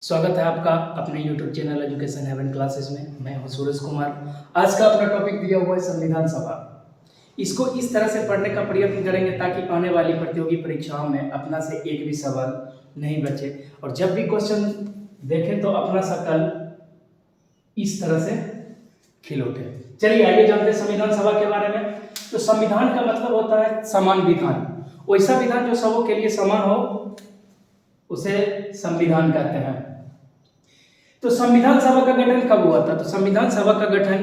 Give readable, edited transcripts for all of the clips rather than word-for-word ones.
स्वागत है आपका अपने YouTube channel Education Heaven Classes में। मैं हूं सूरज कुमार। आज का अपना टॉपिक दिया हुआ है संविधान सभा। इसको इस तरह से पढ़ने का प्रयत्न करेंगे ताकि आने वाली प्रतियोगी परीक्षाओं में अपना से एक भी सवाल नहीं बचे और जब भी क्वेश्चन देखें तो अपना शकल इस तरह से खिल उठे। चलिए आगे जानते हैं संविधान सभा के बारे में। तो संविधान का मतलब होता है समान विधान। वैसा विधान जो सबों के लिए समान हो उसे संविधान कहते हैं। तो संविधान सभा का गठन कब हुआ था? तो संविधान सभा का गठन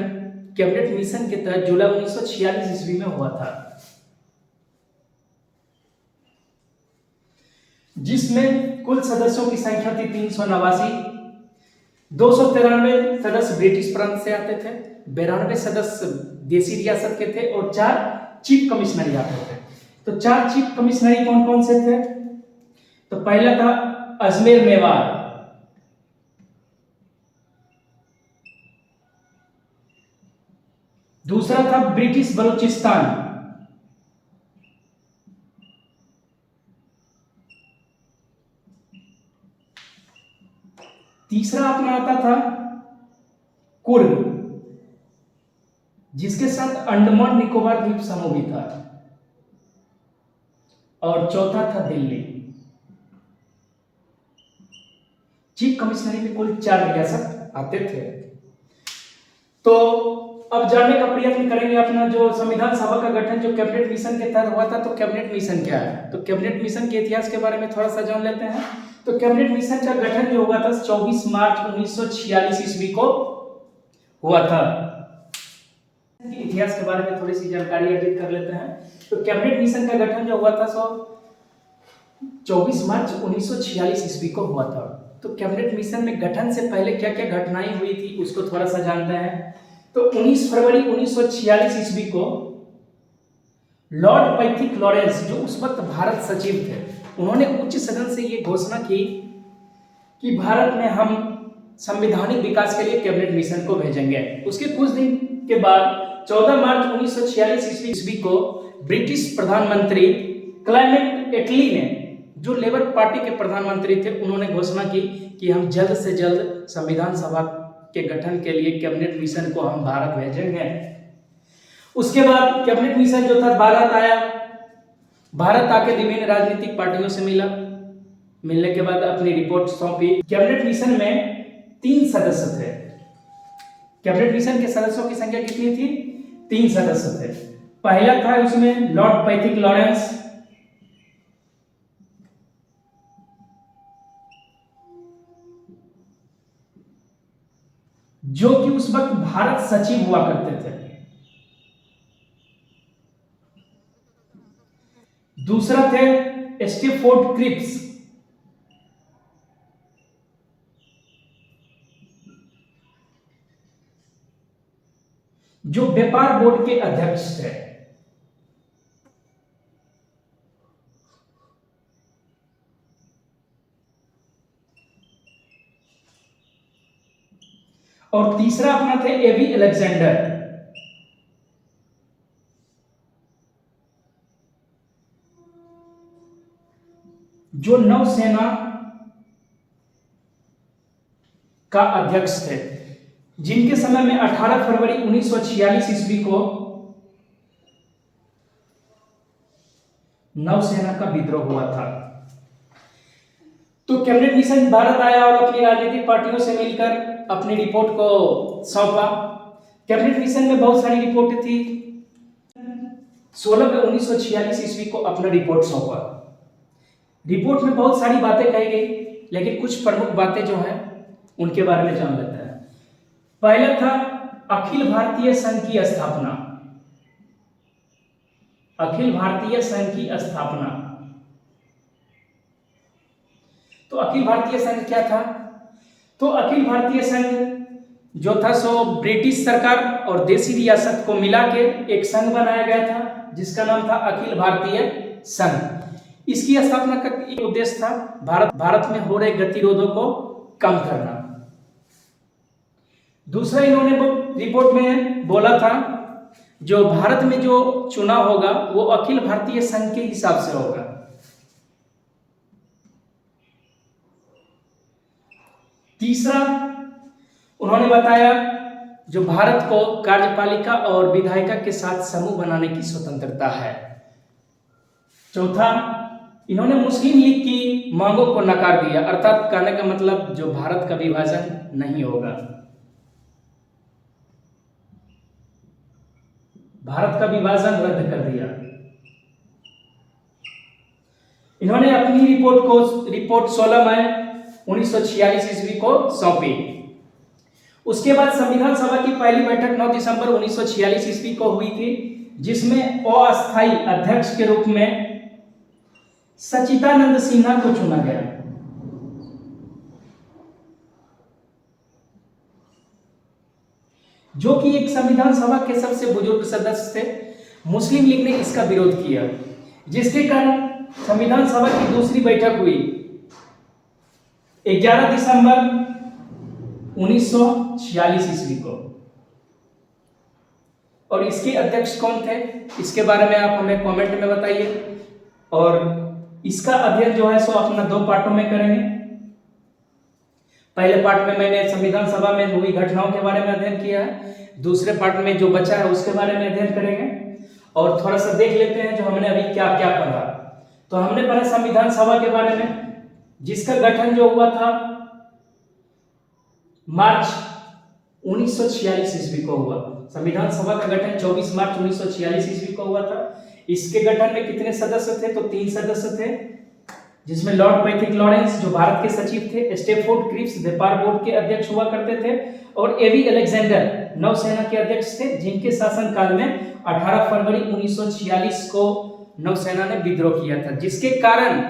कैबिनेट मिशन के तहत जुलाई 1946 ईस्वी में हुआ था, जिसमें कुल सदस्यों की संख्या थी 389। 293 सदस्य ब्रिटिश प्रांत से आते थे, 92 सदस्य देसी रियासत के थे और 4 चीफ कमिश्नरी आते थे। तो 4 चीफ कमिश्नरी कौन कौन से थे? तो पहला था अजमेर मेवाड़, दूसरा था ब्रिटिश बलूचिस्तान, तीसरा अपना आता था कुर्ग, जिसके साथ अंडमान निकोबार द्वीप समूह भी था, और चौथा था दिल्ली। चीफ कमिश्नरी में कुल 4 रियासत आते थे। तो अब जानने का प्रयत्न करेंगे अपना जो संविधान सभा का गठन जो कैबिनेट मिशन के तहत हुआ था। तो कैबिनेट मिशन क्या है? तो कैबिनेट मिशन के इतिहास के बारे में थोड़ा सा जान लेते हैं। तो कैबिनेट मिशन का गठन जो हुआ था 24 मार्च 1946 ईस्वी को हुआ था। इतिहास के बारे में थोड़ी सी जानकारी अर्जित कर लेते हैं। तो कैबिनेट मिशन का गठन जो हुआ था 24 मार्च 1946 ईस्वी को हुआ था। तो कैबिनेट मिशन में गठन से पहले क्या क्या घटनाएं हुई थी उसको थोड़ा सा जानते हैं। तो 19 फरवरी 1946 ईस्वी को लॉर्ड पैथिक लॉरेंस, जो उस वक्त भारत सचिव थे, उन्होंने उच्च सदन से ये घोषणा की कि भारत में हम संवैधानिक विकास के लिए कैबिनेट मिशन को भेजेंगे। उसके कुछ दिन के बाद 14 मार्च 1946 ईस्वी को ब्रिटिश प्रधानमंत्री क्लेमेंट एटली ने, जो लेबर पार्टी के प्रधानमंत्री थे, उन्होंने घोषणा की कि हम जल्द से जल्द संविधान सभा के गठन के लिए कैबिनेट मिशन को हम भारत भेजेंगे। उसके बाद कैबिनेट मिशन जो था भारत आया। भारत आके विभिन्न राजनीतिक पार्टियों से मिला। मिलने के बाद अपनी रिपोर्ट सौंपी। कैबिनेट मिशन में 3 सदस्य थे। कैबिनेट मिशन के सदस्यों की संख्या कितनी थी? 3 सदस्य थे। पहला था उसमें लॉर्ड पैथिक लॉरेंस, जो कि उस वक्त भारत सचिव हुआ करते थे। दूसरा थे स्टेफोर्ड क्रिप्स, जो व्यापार बोर्ड के अध्यक्ष थे। और तीसरा अपना थे एबी अलेक्जेंडर, जो नौसेना का अध्यक्ष थे, जिनके समय में 18 फरवरी 1946 ईस्वी को नौसेना का विद्रोह हुआ था। तो कैबिनेट मिशन भारत आया और अपनी राजनीतिक पार्टियों से मिलकर अपनी रिपोर्ट को सौंपा। कैबिनेट मिशन में बहुत सारी रिपोर्ट थी। 16 मई 1946 ईस्वी को अपना रिपोर्ट सौंपा। रिपोर्ट में बहुत सारी बातें कही गई, लेकिन कुछ प्रमुख बातें जो हैं उनके बारे में जान लेते हैं। पहला था अखिल भारतीय संघ की स्थापना। अखिल भारतीय संघ की स्थापना। तो अखिल भारतीय संघ क्या था? तो अखिल भारतीय संघ जो था सो ब्रिटिश सरकार और देसी रियासत को मिला के एक संघ बनाया गया था, जिसका नाम था अखिल भारतीय संघ। इसकी स्थापना का एक उद्देश्य था भारत में हो रहे गतिरोधों को कम करना। दूसरा इन्होंने रिपोर्ट में बोला था जो भारत में जो चुनाव होगा वो अखिल भारतीय संघ के हिसाब से होगा। तीसरा, उन्होंने बताया जो भारत को कार्यपालिका और विधायिका के साथ समूह बनाने की स्वतंत्रता है। चौथा, इन्होंने मुस्लिम लीग की मांगों को नकार दिया, अर्थात कहने का मतलब जो भारत का विभाजन नहीं होगा, भारत का विभाजन रद्द कर दिया। इन्होंने अपनी रिपोर्ट 16 मई 1946 ईस्वी को सौंपी। उसके बाद संविधान सभा की पहली बैठक 9 दिसंबर 1946 ईस्वी को हुई थी, जिसमें अस्थायी अध्यक्ष के रूप में सच्चिदानंद सिन्हा को चुना गया। जो कि एक संविधान सभा के सबसे बुजुर्ग सदस्य थे। मुस्लिम लीग ने इसका विरोध किया, जिसके कारण संविधान सभा की दूसरी बैठक हुई 11 दिसंबर 1946 ईस्वी को। और इसके अध्यक्ष कौन थे, इसके बारे में आप हमें कमेंट में बताइए। और इसका अध्ययन जो है सो अपना 2 पार्टों में करेंगे। पहले पार्ट में मैंने संविधान सभा में हुई घटनाओं के बारे में अध्ययन किया है, दूसरे पार्ट में जो बचा है उसके बारे में अध्ययन करेंगे। और थोड़ा सा देख लेते हैं जो हमने अभी क्या क्या पढ़ा। तो हमने पढ़ा संविधान सभा के बारे में, जिसका गठन जो हुआ था मार्च 1946 ईस्वी को हुआ। संविधान सभा का गठन 24 मार्च 1946 ईस्वी को हुआ था। इसके गठन में कितने सदस्य थे, तो 3 सदस्य थे, जिसमें लॉर्ड पैट्रिक लॉरेंस जो भारत के सचिव थे, स्टेफोर्ड क्रिप्स व्यापार बोर्ड के अध्यक्ष हुआ करते थे, और एवी अलेक्जेंडर नौसेना के अध्यक्ष थे, जिनके शासनकाल में 18 फरवरी 1946 को नौसेना ने विद्रोह किया था, जिसके कारण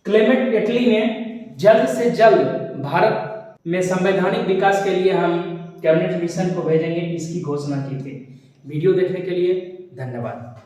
क्लेमेंट एटली ने जल्द से जल्द भारत में संवैधानिक विकास के लिए हम कैबिनेट मिशन को भेजेंगे, इसकी घोषणा की थी। वीडियो देखने के लिए धन्यवाद।